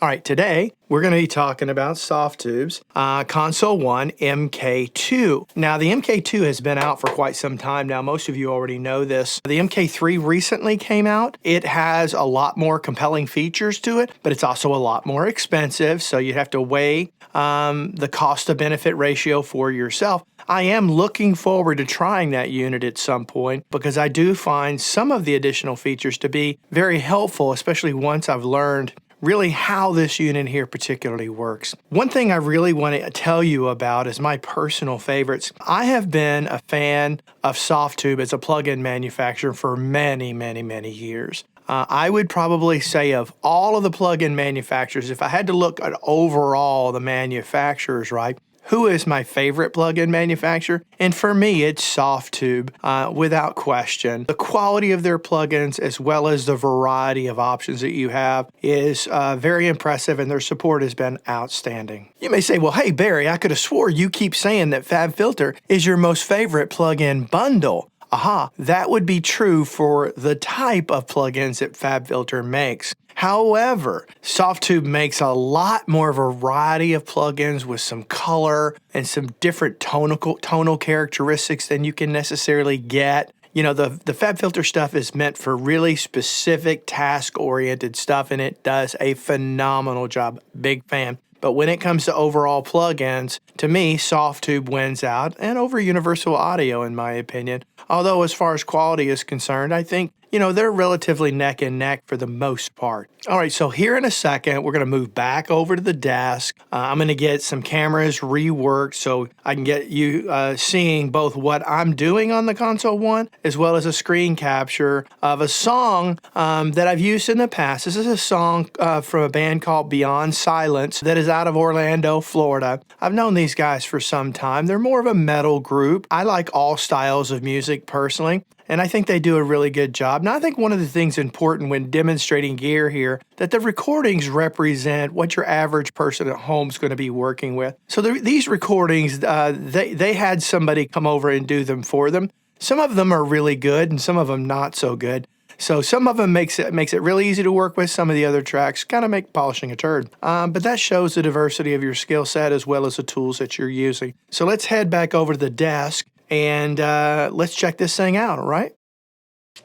All right, today we're going to be talking about Softube's Console 1 MK2. Now, the MK2 has been out for quite some time now. Most of you already know this. The MK3 recently came out. It has a lot more compelling features to it, but it's also a lot more expensive, so you have to weigh the cost to benefit ratio for yourself. I am looking forward to trying that unit at some point because I do find some of the additional features to be very helpful, especially once I've learned really how this unit here particularly works. One thing I really want to tell you about is my personal favorites. I have been a fan of Softube as a plug-in manufacturer for many, many, many years. I would probably say of all of the plug-in manufacturers, if I had to look at overall the manufacturers, right, who is my favorite plug-in manufacturer? And for me, it's Softube, without question. The quality of their plugins, as well as the variety of options that you have, is very impressive, and their support has been outstanding. You may say, well, hey, Barry, I could have swore you keep saying that FabFilter is your most favorite plug-in bundle. Aha, that would be true for the type of plugins that FabFilter makes. However, Softube makes a lot more variety of plugins with some color and some different tonal characteristics than you can necessarily get. You know, the FabFilter stuff is meant for really specific task-oriented stuff, and it does a phenomenal job. Big fan. But when it comes to overall plugins, to me, Softube wins out, and over Universal Audio, in my opinion. Although, as far as quality is concerned, I think, you know, they're relatively neck and neck for the most part. All right, so here in a second, we're going to move back over to the desk. I'm going to get some cameras reworked so I can get you seeing both what I'm doing on the Console 1 as well as a screen capture of a song that I've used in the past. This is a song from a band called Beyond Silence that is out of Orlando, Florida. I've known these guys for some time. They're more of a metal group. I like all styles of music personally, and I think they do a really good job. Now, I think one of the things important when demonstrating gear here, that the recordings represent what your average person at home is going to be working with. So these recordings, they had somebody come over and do them for them. Some of them are really good and some of them not so good. So some of them makes it really easy to work with. Some of the other tracks kind of make polishing a turd. But that shows the diversity of your skill set as well as the tools that you're using. So let's head back over to the desk and let's check this thing out, all right?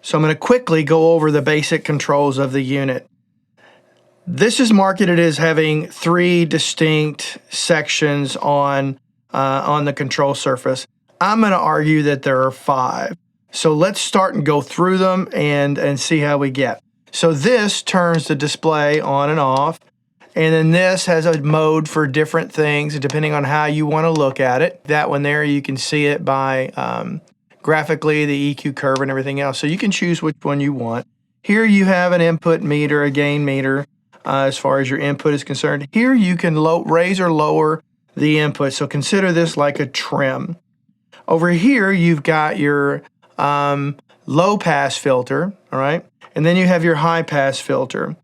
So I'm going to quickly go over the basic controls of the unit. This is marketed as having 3 distinct sections on the control surface. I'm going to argue that there are 5. So let's start and go through them and see how we get. So this turns the display on and off. And then this has a mode for different things, depending on how you want to look at it. That one there, you can see it by graphically, the EQ curve and everything else. So you can choose which one you want. Here you have an input meter, a gain meter, as far as your input is concerned. Here you can raise or lower the input. So consider this like a trim. Over here, you've got your low pass filter, all right? And then you have your high pass filter.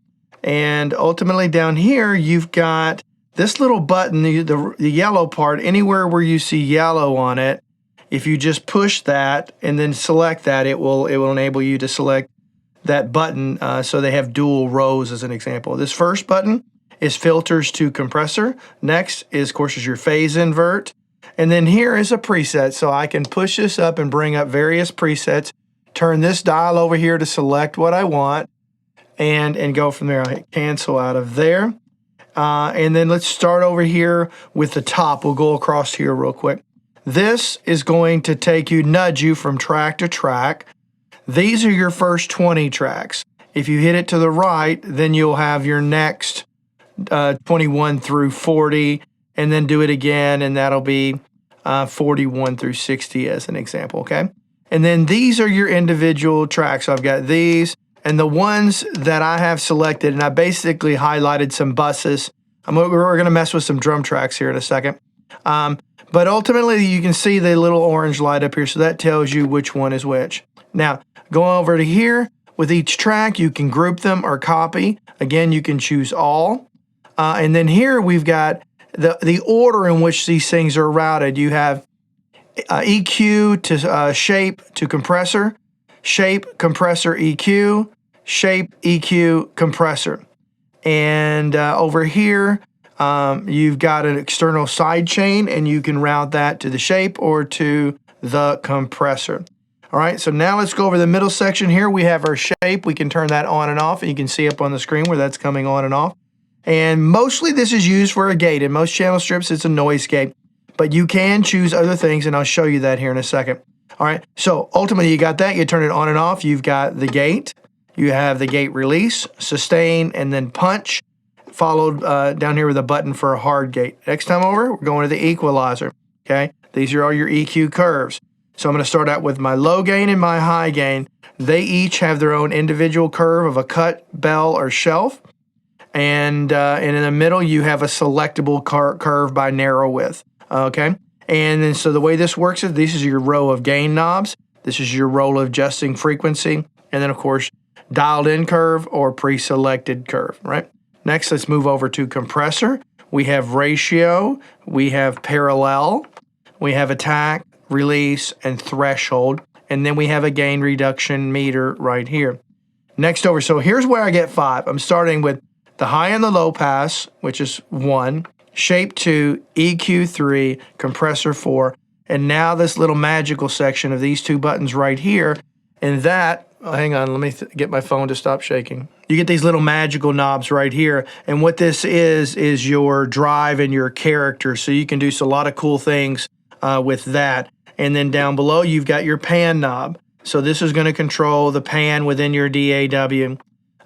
And ultimately down here, you've got this little button, the yellow part, anywhere where you see yellow on it. If you just push that and then select that, it will enable you to select that button. So they have dual rows as an example. This first button is filters to compressor. Next is, of course, your phase invert. And then here is a preset. So I can push this up and bring up various presets, turn this dial over here to select what I want, and go from there. I'll hit cancel out of there. And then let's start over here with the top. We'll go across here real quick. This is going to nudge you from track to track. These are your first 20 tracks. If you hit it to the right, then you'll have your next 21 through 40, and then do it again, and that'll be 41 through 60 as an example, okay? And then these are your individual tracks. So I've got these, and the ones that I have selected, and I basically highlighted some buses. We're going to mess with some drum tracks here in a second. But ultimately, you can see the little orange light up here, so that tells you which one is which. Now, going over to here, with each track, you can group them or copy. Again, you can choose all. And then here we've got the order in which these things are routed. You have EQ to shape to compressor, shape, compressor, EQ, shape, EQ, compressor. And over here, you've got an external side chain, and you can route that to the shape or to the compressor. All right, so now let's go over the middle section here. We have our shape. We can turn that on and off, and you can see up on the screen where that's coming on and off. And mostly this is used for a gate. In most channel strips, it's a noise gate. But you can choose other things, and I'll show you that here in a second. All right, so ultimately you got that. You turn it on and off. You've got the gate. You have the gate release, sustain, and then punch, followed down here with a button for a hard gate. Next time over, we're going to the equalizer. Okay, these are all your EQ curves. So I'm going to start out with my low gain and my high gain. They each have their own individual curve of a cut, bell, or shelf. And in the middle, you have a selectable curve by narrow width. Okay, and then so the way this works is this is your row of gain knobs. This is your row of adjusting frequency. And then, of course, dialed in curve or pre-selected curve, right? Next, let's move over to compressor. We have ratio, we have parallel, we have attack, release, and threshold, and then we have a gain reduction meter right here. Next over, so here's where I get 5. I'm starting with the high and the low pass, which is 1, shape 2, EQ 3, compressor 4, and now this little magical section of these 2 buttons right here, and that, oh, hang on, let me get my phone to stop shaking. You get these little magical knobs right here, and what this is your drive and your character, so you can do a lot of cool things with that. And then down below, you've got your pan knob. So this is going to control the pan within your DAW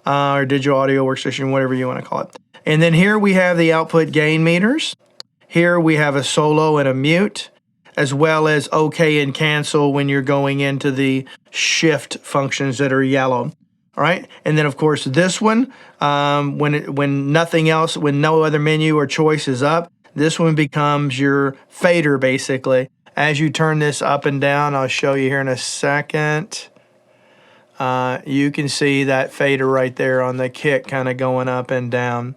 or digital audio workstation, whatever you want to call it. And then here we have the output gain meters. Here we have a solo and a mute, as well as OK and cancel when you're going into the shift functions that are yellow. All right, and then of course this one, when nothing else, when no other menu or choice is up, this one becomes your fader basically. As you turn this up and down, I'll show you here in a second. You can see that fader right there on the kick kind of going up and down.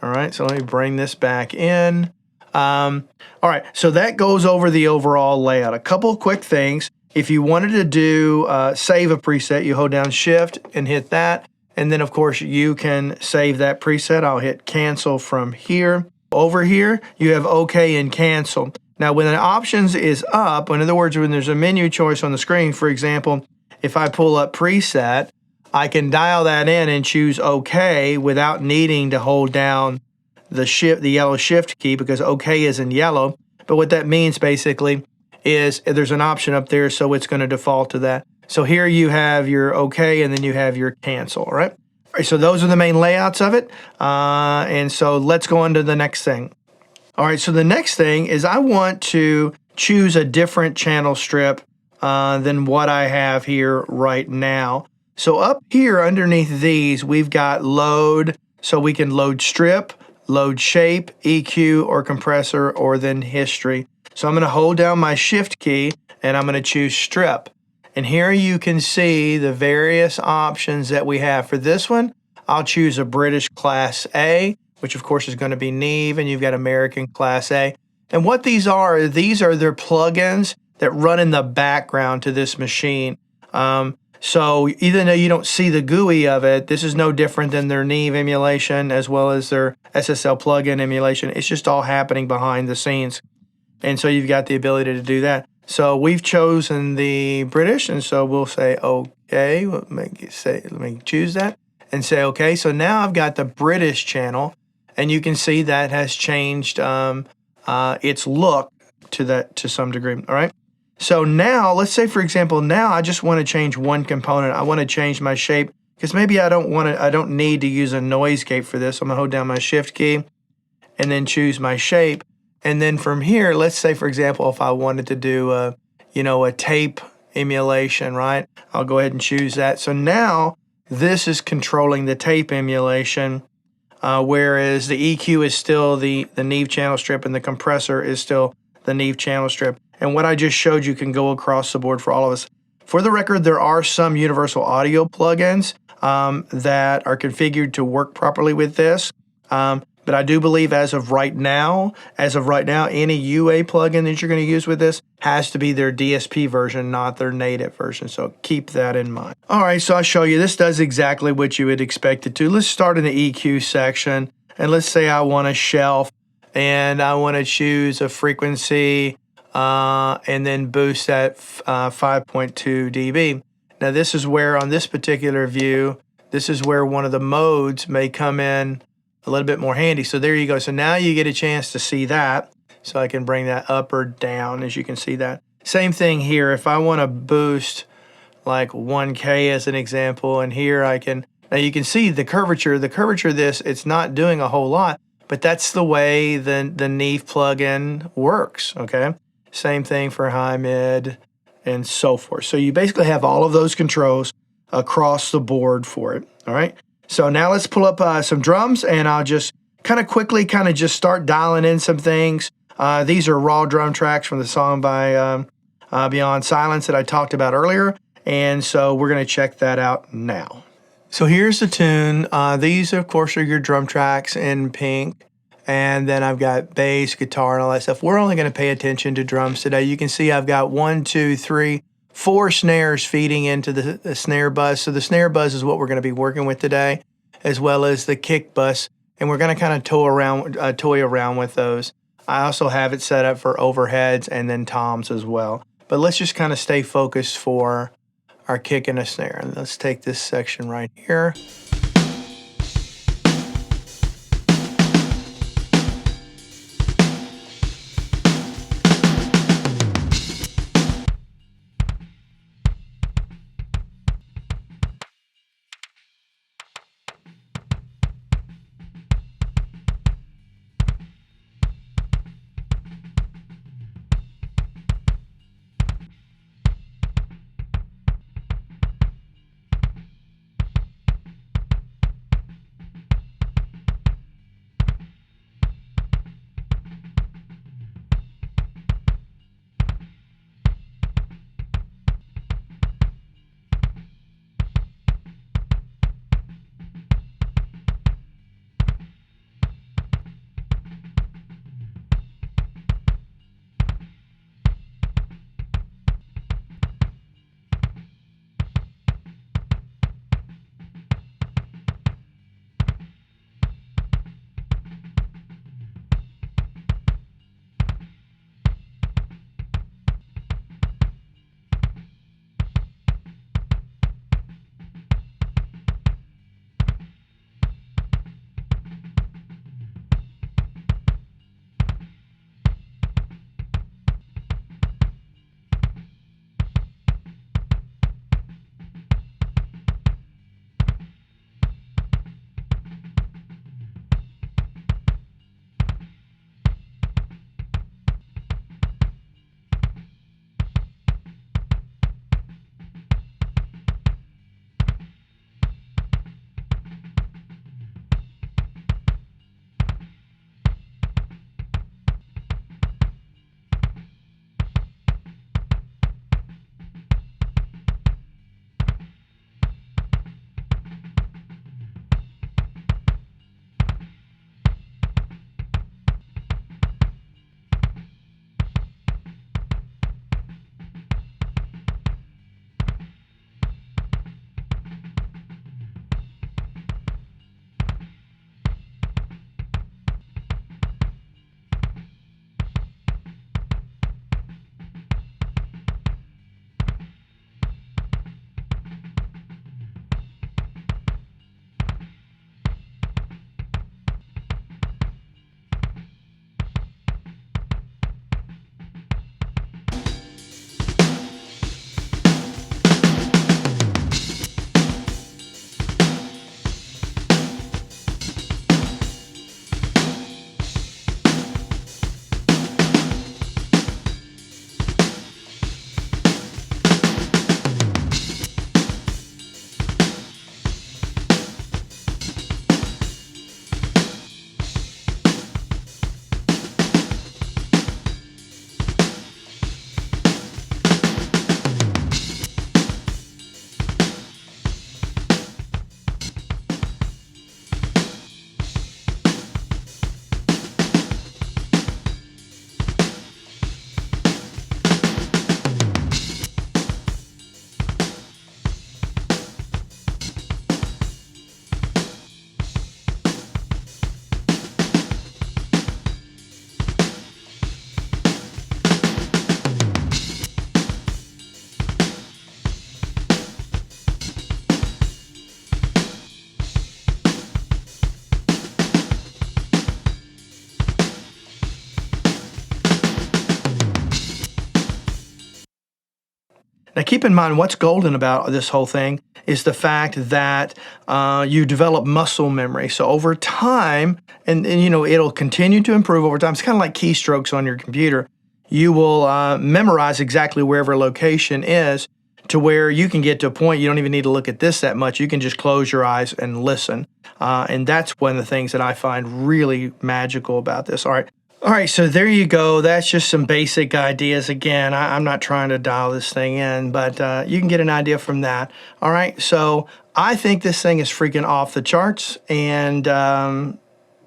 All right, so let me bring this back in. All right, so that goes over the overall layout. A couple of quick things. If you wanted to do save a preset, you hold down Shift and hit that. And then, of course, you can save that preset. I'll hit Cancel from here. Over here, you have OK and Cancel. Now, when the options is up, in other words, when there's a menu choice on the screen, for example, if I pull up preset, I can dial that in and choose OK without needing to hold down the yellow shift key because OK is in yellow. But what that means basically is there's an option up there, so it's going to default to that. So here you have your OK and then you have your cancel, all right? All right, so those are the main layouts of it. And so let's go on to the next thing. All right, so the next thing is I want to choose a different channel strip than what I have here right now. So up here underneath these, we've got load, so we can load strip, load shape, EQ, or compressor, or then history. So I'm going to hold down my shift key, and I'm going to choose strip. And here you can see the various options that we have. For this one, I'll choose a British Class A, which of course is going to be Neve, and you've got American Class A. And what these are their plugins that run in the background to this machine. So even though you don't see the GUI of it, this is no different than their Neve emulation as well as their SSL plugin emulation. It's just all happening behind the scenes. And so you've got the ability to do that. So we've chosen the British, and so we'll say OK. Let me choose that and say OK. So now I've got the British channel, and you can see that has changed its look to some degree. All right. So now, let's say for example, now I just want to change one component. I want to change my shape because maybe I don't need to use a noise gate for this. I'm gonna hold down my shift key and then choose my shape. And then from here, let's say for example, if I wanted to do a tape emulation, right? I'll go ahead and choose that. So now this is controlling the tape emulation, whereas the EQ is still the Neve channel strip and the compressor is still the Neve channel strip. And what I just showed you can go across the board for all of us. For the record, there are some universal audio plugins that are configured to work properly with this. But I do believe as of right now, any UA plugin that you're going to use with this has to be their DSP version, not their native version. So keep that in mind. All right, so I'll show you. This does exactly what you would expect it to. Let's start in the EQ section. And let's say I want a shelf and I want to choose a frequency and then boost at 5.2 dB. Now this is where on this particular view, this is where one of the modes may come in a little bit more handy. So there you go. So now you get a chance to see that. So I can bring that up or down, as you can see that. Same thing here. If I want to boost like 1K as an example, and here I can, now you can see the curvature of this, it's not doing a whole lot, but that's the way the Neve plugin works, okay? Same thing for high, mid, and so forth. So you basically have all of those controls across the board for it, all right? So now let's pull up some drums, and I'll just kind of quickly just start dialing in some things. These are raw drum tracks from the song by Beyond Silence that I talked about earlier, and so we're going to check that out now. So here's the tune. These, of course, are your drum tracks in pink, and then I've got bass, guitar, and all that stuff. We're only going to pay attention to drums today. You can see I've got 1, 2, 3, 4 snares feeding into the snare buzz. So the snare buzz is what we're going to be working with today, as well as the kick bus, and we're going to kind of toy around with those. I also have it set up for overheads and then toms as well. But let's just kind of stay focused for our kick and a snare. And let's take this section right here. Now, keep in mind what's golden about this whole thing is the fact that you develop muscle memory. So over time, and it'll continue to improve over time. It's kind of like keystrokes on your computer. You will memorize exactly wherever a location is, to where you can get to a point you don't even need to look at this that much. You can just close your eyes and listen. And that's one of the things that I find really magical about this. All right, so there you go. That's just some basic ideas. Again, I'm not trying to dial this thing in, but you can get an idea from that. All right, so I think this thing is freaking off the charts, and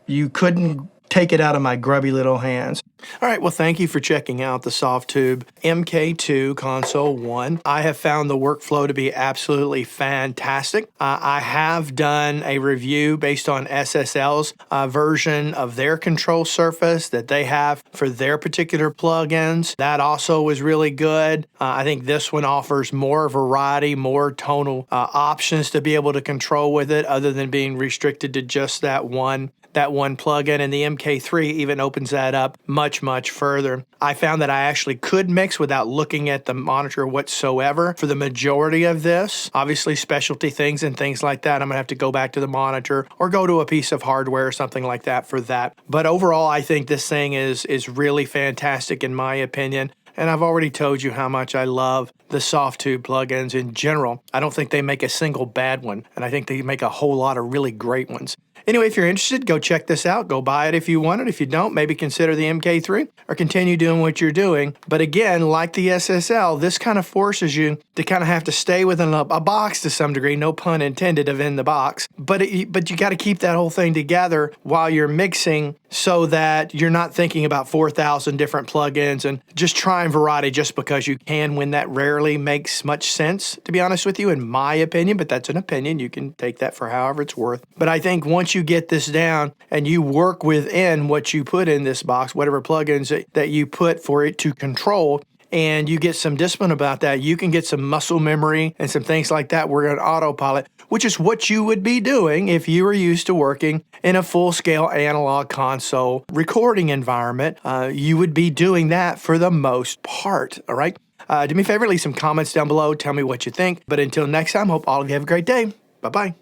you couldn't take it out of my grubby little hands. All right, well, thank you for checking out the Softube MK2 Console 1. I have found the workflow to be absolutely fantastic. I have done a review based on SSL's version of their control surface that they have for their particular plugins. That also was really good. I think this one offers more variety, more tonal options to be able to control with it, other than being restricted to just that one plugin, and the MK3 even opens that up much further. I found that I actually could mix without looking at the monitor whatsoever for the majority of this. Obviously, specialty things and things like that, I'm gonna have to go back to the monitor or go to a piece of hardware or something like that for that. But overall, I think this thing is really fantastic in my opinion. And I've already told you how much I love the Softube plugins in general. I don't think they make a single bad one, and I think they make a whole lot of really great ones. Anyway, if you're interested, go check this out. Go buy it if you want it. If you don't, maybe consider the MK3 or continue doing what you're doing. But again, like the SSL, this kind of forces you to kind of have to stay within a box to some degree, no pun intended of in the box. But you got to keep that whole thing together while you're mixing, so that you're not thinking about 4,000 different plugins and just trying variety just because you can, when that rarely makes much sense, to be honest with you, in my opinion. But that's an opinion. You can take that for however it's worth. But I think once you get this down and you work within what you put in this box, whatever plugins that you put for it to control, and you get some discipline about that, you can get some muscle memory and some things like that. We're on autopilot, which is what you would be doing if you were used to working in a full-scale analog console recording environment. You would be doing that for the most part, all right? Do me a favor, leave some comments down below. Tell me what you think. But until next time, hope all of you have a great day. Bye-bye.